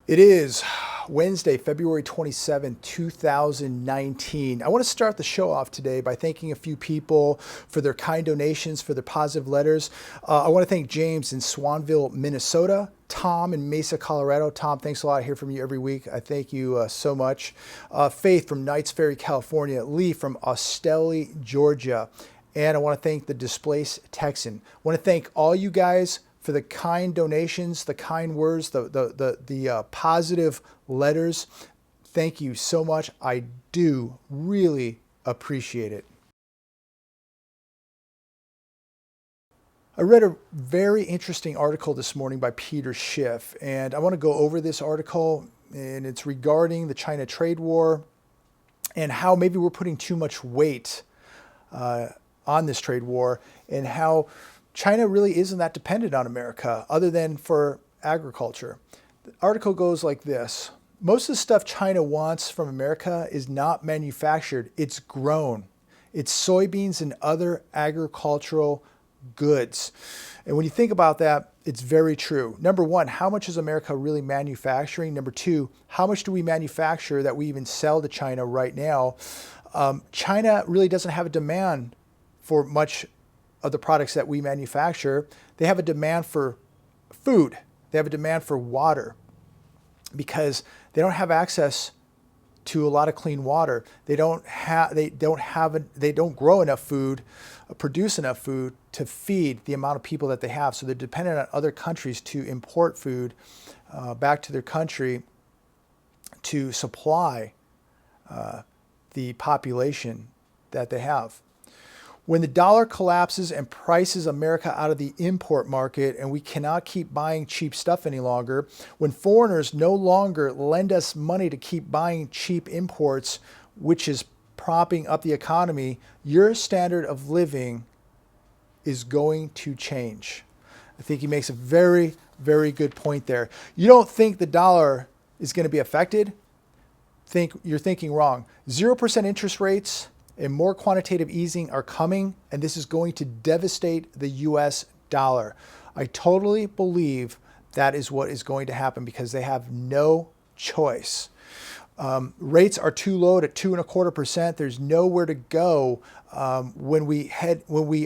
It is Wednesday, February 27, 2019. I want to start the show off today by thanking a few people for their kind donations, for their positive letters. I want to thank James in Swanville, Minnesota, Tom in Mesa, Colorado. Tom, thanks a lot. I hear from you every week. I thank you so much. Faith from Knights Ferry, California. Lee from Ostelli, Georgia. And I want to thank the Displaced Texan. I want to thank all you guys for the kind donations, the kind words, the positive letters. Thank you so much. I do really appreciate it. I read a very interesting article this morning by Peter Schiff, and I want to go over this article, and it's regarding the China trade war and how maybe we're putting too much weight on this trade war, and how China really isn't that dependent on America other than for agriculture. The article goes like this. Most of the stuff China wants from America is not manufactured, it's grown. It's soybeans and other agricultural goods. And when you think about that, it's very true. Number one, how much is America really manufacturing? Number two, how much do we manufacture that we even sell to China right now? China really doesn't have a demand for much of the products that we manufacture. They have a demand for food. They have a demand for water because they don't have access to a lot of clean water. They don't grow enough food, produce enough food to feed the amount of people that they have. So they're dependent on other countries to import food back to their country to supply the population that they have. When the dollar collapses and prices America out of the import market and we cannot keep buying cheap stuff any longer, when foreigners no longer lend us money to keep buying cheap imports, which is propping up the economy, your standard of living is going to change. I think he makes a very, very good point there. You don't think the dollar is going to be affected? You're thinking wrong. 0% interest rates and more quantitative easing are coming, and this is going to devastate the US dollar. I totally believe that is what is going to happen because they have no choice. Rates are too low at 2.25%. There's nowhere to go when we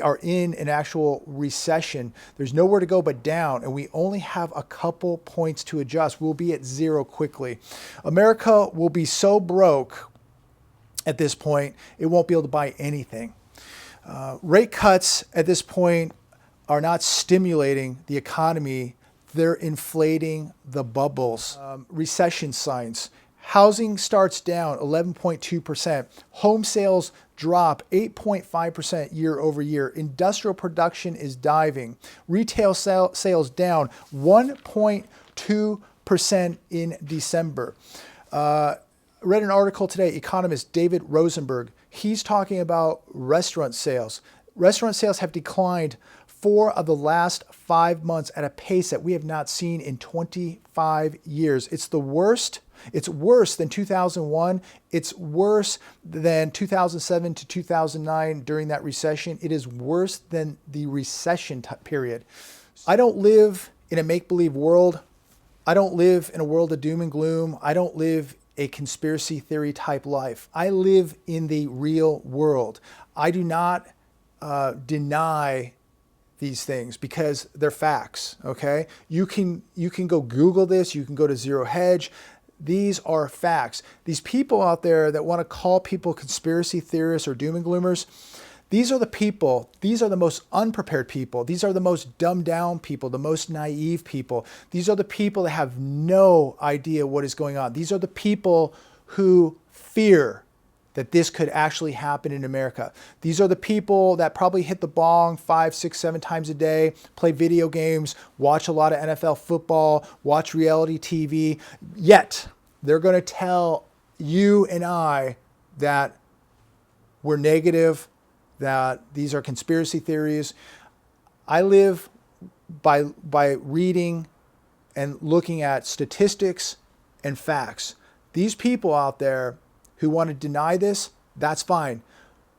are in an actual recession. There's nowhere to go but down, and we only have a couple points to adjust. We'll be at zero quickly. America will be so broke at this point, it won't be able to buy anything. Rate cuts at this point are not stimulating the economy. They're inflating the bubbles. Recession signs. Housing starts down 11.2%. Home sales drop 8.5% year over year. Industrial production is diving. Retail sales down 1.2% in December. I read an article today, economist David Rosenberg. He's talking about restaurant sales. Restaurant sales have declined 4 of the last 5 months at a pace that we have not seen in 25 years. It's the worst. It's worse than 2001. It's worse than 2007 to 2009 during that recession. It is worse than the recession period. I don't live in a make-believe world. I don't live in a world of doom and gloom. I don't live a conspiracy theory type life. I live in the real world. I do not deny these things because they're facts, okay? You can go Google this, you can go to Zero Hedge. These are facts. These people out there that want to call people conspiracy theorists or doom and gloomers, these are the people, these are the most unprepared people. These are the most dumbed down people, the most naive people. These are the people that have no idea what is going on. These are the people who fear that this could actually happen in America. These are the people that probably hit the bong 5, 6, 7 times a day, play video games, watch a lot of NFL football, watch reality TV. Yet, they're going to tell you and I that we're negative, that these are conspiracy theories. I live by reading and looking at statistics and facts. These people out there who want to deny this, that's fine.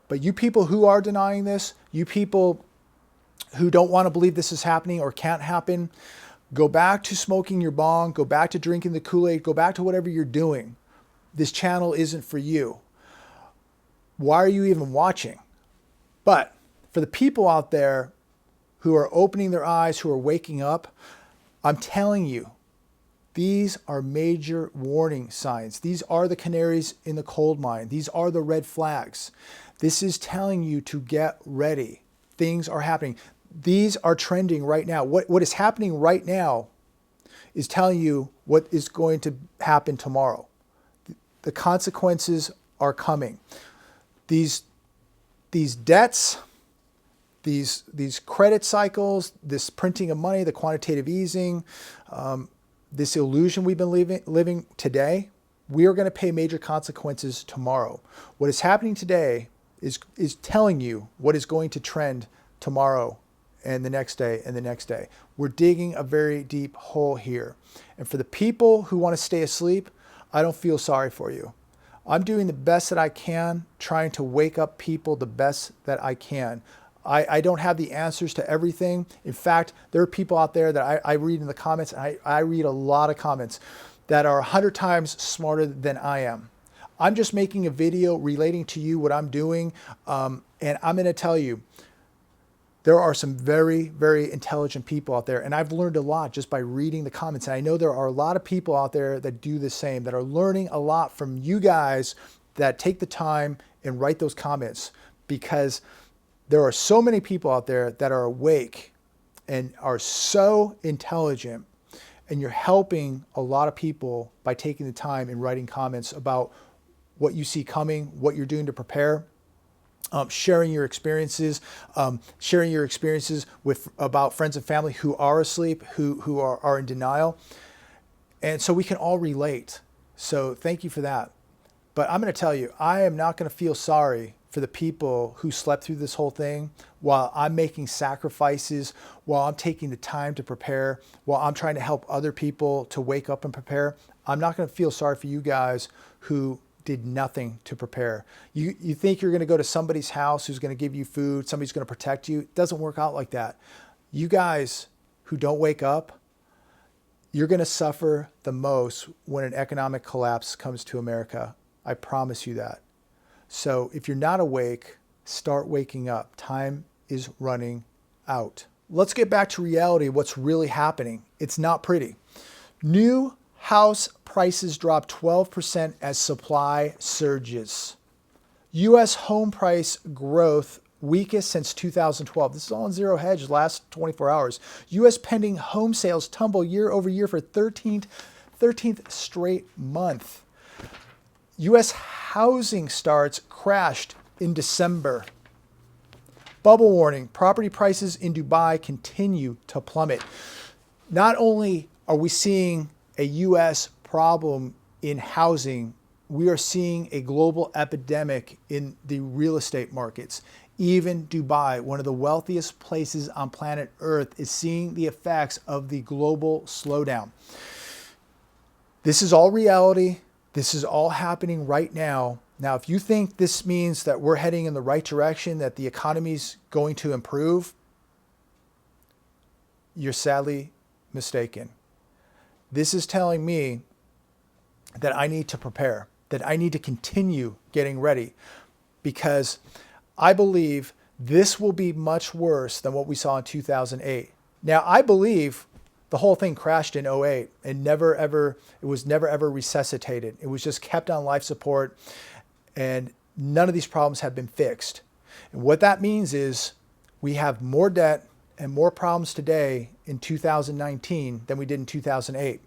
But you people who are denying this, you people who don't want to believe this is happening or can't happen, Go back to smoking your bong, go back to drinking the Kool-Aid, go back to whatever you're doing. This channel isn't for you. Why are you even watching? But for the people out there who are opening their eyes, who are waking up, I'm telling you, these are major warning signs. These are the canaries in the coal mine. These are the red flags. This is telling you to get ready. Things are happening. These are trending right now. What is happening right now is telling you what is going to happen tomorrow. The consequences are coming. These debts, these credit cycles, this printing of money, the quantitative easing, this illusion we've been living today, we are going to pay major consequences tomorrow. What is happening today is telling you what is going to trend tomorrow and the next day and the next day. We're digging a very deep hole here. And for the people who want to stay asleep, I don't feel sorry for you. I'm doing the best that I can, trying to wake up people the best that I can. I don't have the answers to everything. In fact, there are people out there that I read in the comments, and I read a lot of comments that are 100 times smarter than I am. I'm just making a video relating to you what I'm doing, and I'm going to tell you, there are some very, very intelligent people out there, and I've learned a lot just by reading the comments. And I know there are a lot of people out there that do the same, that are learning a lot from you guys that take the time and write those comments, because there are so many people out there that are awake and are so intelligent, and you're helping a lot of people by taking the time and writing comments about what you see coming, what you're doing to prepare. Sharing your experiences with about friends and family who are asleep, who are in denial. And so we can all relate. So thank you for that. But I'm going to tell you, I am not going to feel sorry for the people who slept through this whole thing while I'm making sacrifices, while I'm taking the time to prepare, while I'm trying to help other people to wake up and prepare. I'm not going to feel sorry for you guys who did nothing to prepare. You think you're going to go to somebody's house who's going to give you food, somebody's going to protect you. It doesn't work out like that. You guys who don't wake up, you're going to suffer the most when an economic collapse comes to America. I promise you that. So if you're not awake, start waking up. Time is running out. Let's get back to reality, what's really happening. It's not pretty. New house prices drop 12% as supply surges. U.S. home price growth weakest since 2012. This is all on Zero Hedge, last 24 hours. U.S. pending home sales tumble year over year for 13th straight month. U.S. housing starts crashed in December. Bubble warning, property prices in Dubai continue to plummet. Not only are we seeing a U.S. problem in housing, we are seeing a global epidemic in the real estate markets. Even Dubai, one of the wealthiest places on planet Earth, is seeing the effects of the global slowdown. This is all reality. This is all happening right now. Now, if you think this means that we're heading in the right direction, that the economy's going to improve, you're sadly mistaken. This is telling me that I need to prepare, that I need to continue getting ready, because I believe this will be much worse than what we saw in 2008. Now, I believe the whole thing crashed in 2008 and it was never ever resuscitated. It was just kept on life support, and none of these problems have been fixed. And what that means is we have more debt and more problems today in 2019 than we did in 2008,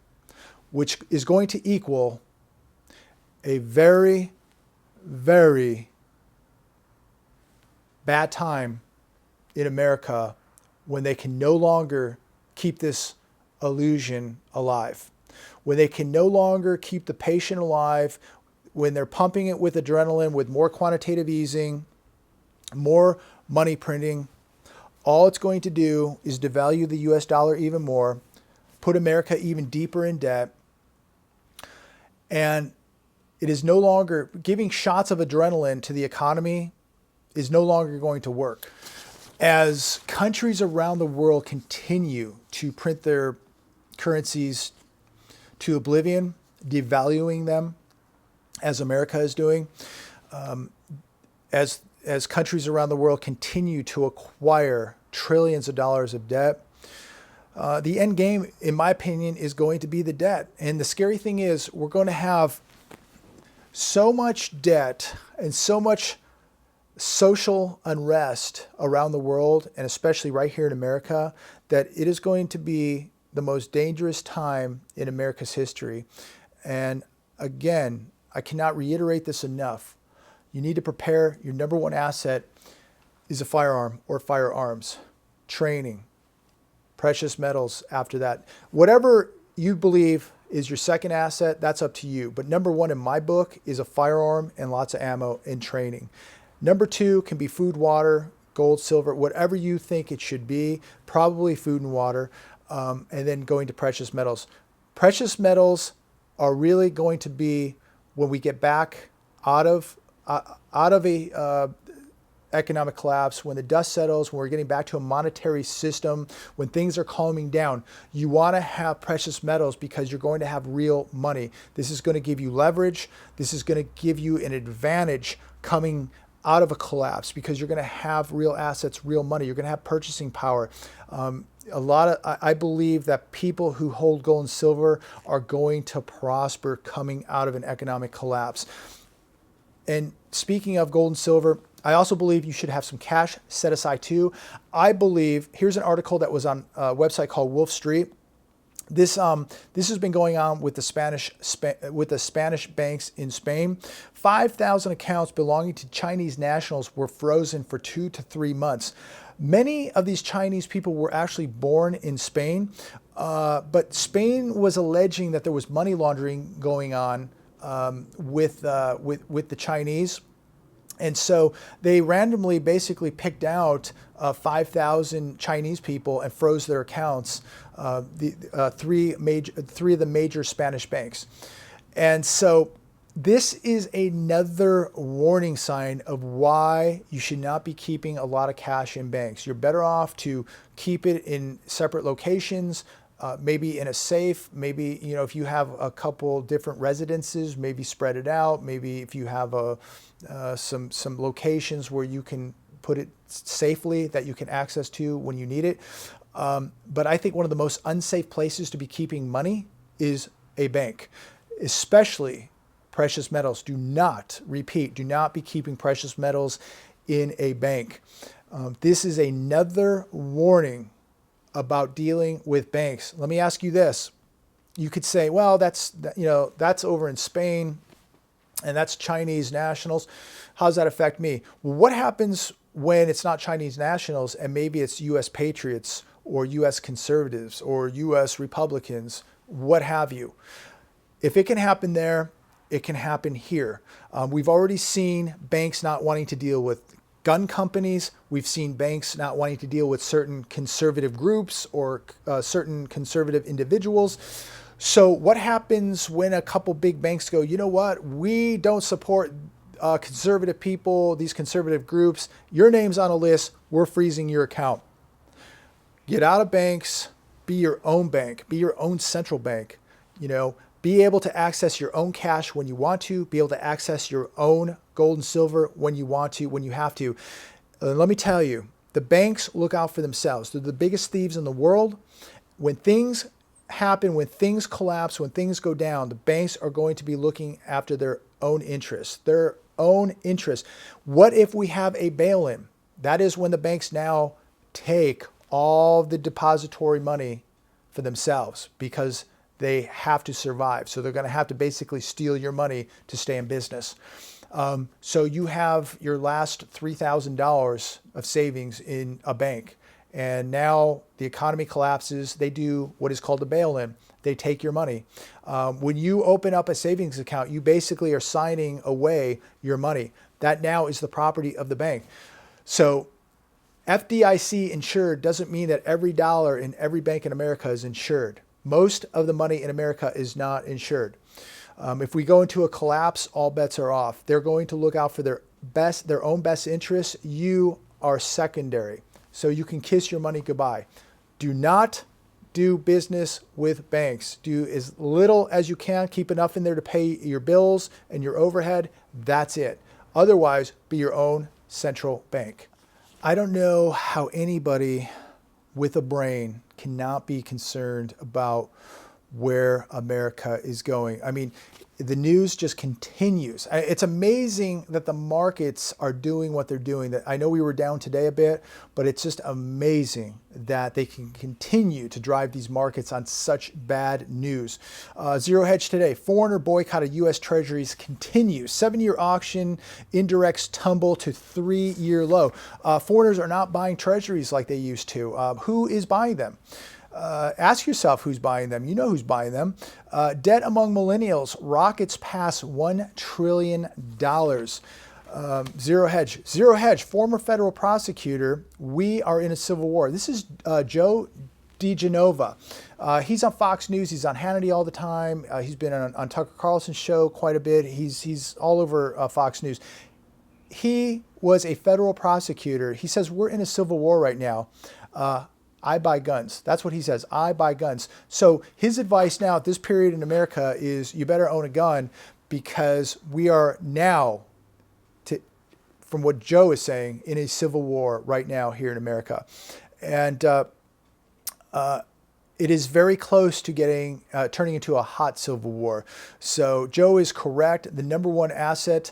which is going to equal a very, very bad time in America when they can no longer keep this illusion alive, when they can no longer keep the patient alive, when they're pumping it with adrenaline, with more quantitative easing, more money printing. All it's going to do is devalue the US dollar even more, put America even deeper in debt, and it is no longer giving shots of adrenaline to the economy is no longer going to work. As countries around the world continue to print their currencies to oblivion, devaluing them, as America is doing, as countries around the world continue to acquire trillions of dollars of debt. The end game, in my opinion, is going to be the debt. And the scary thing is we're going to have so much debt and so much social unrest around the world, and especially right here in America, that it is going to be the most dangerous time in America's history. And again, I cannot reiterate this enough. You need to prepare. Your number one asset is a firearm or firearms, training, precious metals after that. Whatever you believe is your second asset, that's up to you. But number one in my book is a firearm and lots of ammo and training. Number two can be food, water, gold, silver, whatever you think it should be, probably food and water, and then going to precious metals. Precious metals are really going to be when we get back out of a economic collapse, when the dust settles, when we're getting back to a monetary system, when things are calming down. You want to have precious metals because you're going to have real money. This is going to give you leverage. This is going to give you an advantage coming out of a collapse because you're going to have real assets, real money. You're going to have purchasing power. I believe that people who hold gold and silver are going to prosper coming out of an economic collapse. And speaking of gold and silver, I also believe you should have some cash set aside too. I believe, here's an article that was on a website called Wolf Street. This has been going on with the Spanish banks in Spain. 5,000 accounts belonging to Chinese nationals were frozen for 2 to 3 months. Many of these Chinese people were actually born in Spain, but Spain was alleging that there was money laundering going on with the Chinese. And so they randomly basically picked out 5,000 Chinese people and froze their accounts, three of the major Spanish banks. And so this is another warning sign of why you should not be keeping a lot of cash in banks. You're better off to keep it in separate locations, maybe in a safe, maybe, if you have a couple different residences, maybe spread it out. Maybe if you have some locations where you can put it safely that you can access to when you need it. But I think one of the most unsafe places to be keeping money is a bank, especially precious metals. Do not be keeping precious metals in a bank. This is another warning about dealing with banks. Let me ask you this. You could say, well, that's over in Spain and that's Chinese nationals. How does that affect me? Well, what happens when it's not Chinese nationals and maybe it's U.S. patriots or U.S. conservatives or U.S. Republicans, what have you? If it can happen there, it can happen here. We've already seen banks not wanting to deal with gun companies. We've seen banks not wanting to deal with certain conservative groups or certain conservative individuals. So what happens when a couple big banks go, you know what, we don't support conservative people, these conservative groups, your name's on a list, we're freezing your account. Get out of banks, be your own bank, be your own central bank, be able to access your own cash when you want to, be able to access your own gold and silver when you want to, when you have to. Let me tell you, the banks look out for themselves. They're the biggest thieves in the world. When things happen, when things collapse, when things go down, the banks are going to be looking after their own interests, What if we have a bail-in? That is when the banks now take all the depository money for themselves because they have to survive. So they're going to have to basically steal your money to stay in business. So you have your last $3,000 of savings in a bank. And now the economy collapses. They do what is called a bail-in. They take your money. When you open up a savings account, you basically are signing away your money. That now is the property of the bank. So FDIC insured doesn't mean that every dollar in every bank in America is insured. Most of the money in America is not insured. If we go into a collapse, all bets are off. They're going to look out for their own best interests. You are secondary. So you can kiss your money goodbye. Do not do business with banks. Do as little as you can, keep enough in there to pay your bills and your overhead. That's it. Otherwise, be your own central bank. I don't know how anybody with a brain cannot be concerned about where America is going. I mean, the news just continues. It's amazing that the markets are doing what they're doing. That I know we were down today a bit, but it's just amazing that they can continue to drive these markets on such bad news. Zero hedge today. Foreigner boycott of U.S. Treasuries continues. 7-year auction indirects tumble to 3-year low. Foreigners are not buying treasuries like they used to. Who is buying them? Ask yourself who's buying them. You know who's buying them. Debt among millennials rockets past $1 trillion. Zero hedge. Zero hedge. Former federal prosecutor. We are in a civil war. This is Joe DeGenova. He's on Fox News. He's on Hannity all the time. He's been on Tucker Carlson's show quite a bit. He's all over Fox News. He was a federal prosecutor. He says we're in a civil war right now. I buy guns. That's what he says. I buy guns. So his advice now at this period in America is you better own a gun because we are now, from what Joe is saying, in a civil war right now here in America. And it is very close to turning into a hot civil war. So Joe is correct. The number one asset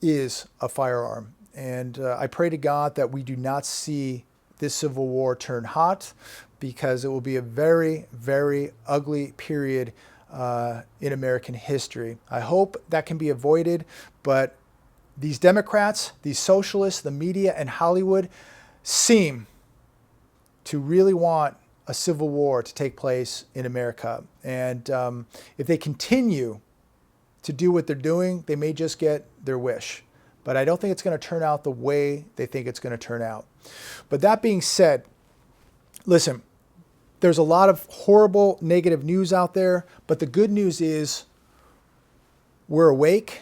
is a firearm. And I pray to God that we do not see this civil war turn hot, because it will be a very, very ugly period in American history. I hope that can be avoided, but these Democrats, these socialists, the media, and Hollywood seem to really want a civil war to take place in America. And if they continue to do what they're doing, they may just get their wish. But I don't think it's going to turn out the way they think it's going to turn out. But that being said, listen, there's a lot of horrible negative news out there, but the good news is we're awake.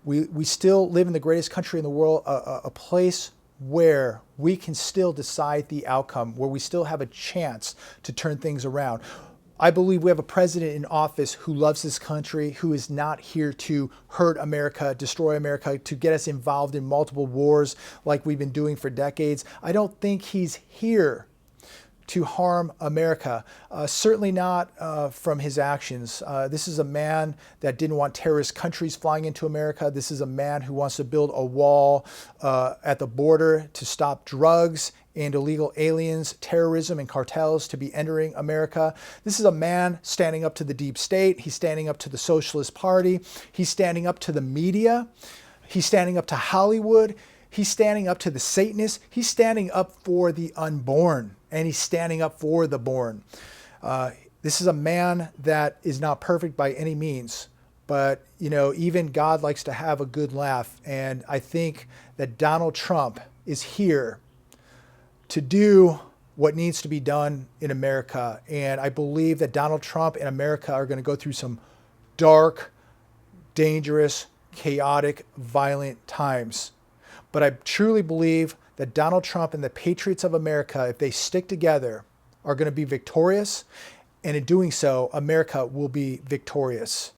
We still live in the greatest country in the world, a place where we can still decide the outcome, where we still have a chance to turn things around. I believe we have a president in office who loves this country, who is not here to hurt America, destroy America, to get us involved in multiple wars like we've been doing for decades. I don't think he's here to harm America, certainly not from his actions. This is a man that didn't want terrorist countries flying into America. This is a man who wants to build a wall at the border to stop drugs and illegal aliens, terrorism, and cartels to be entering America. This is a man standing up to the deep state. He's standing up to the Socialist Party. He's standing up to the media. He's standing up to Hollywood. He's standing up to the Satanists. He's standing up for the unborn, and he's standing up for the born. This is a man that is not perfect by any means, but even God likes to have a good laugh. And I think that Donald Trump is here to do what needs to be done in America. And I believe that Donald Trump and America are going to go through some dark, dangerous, chaotic, violent times. But I truly believe that Donald Trump and the patriots of America, if they stick together, are going to be victorious. And in doing so, America will be victorious.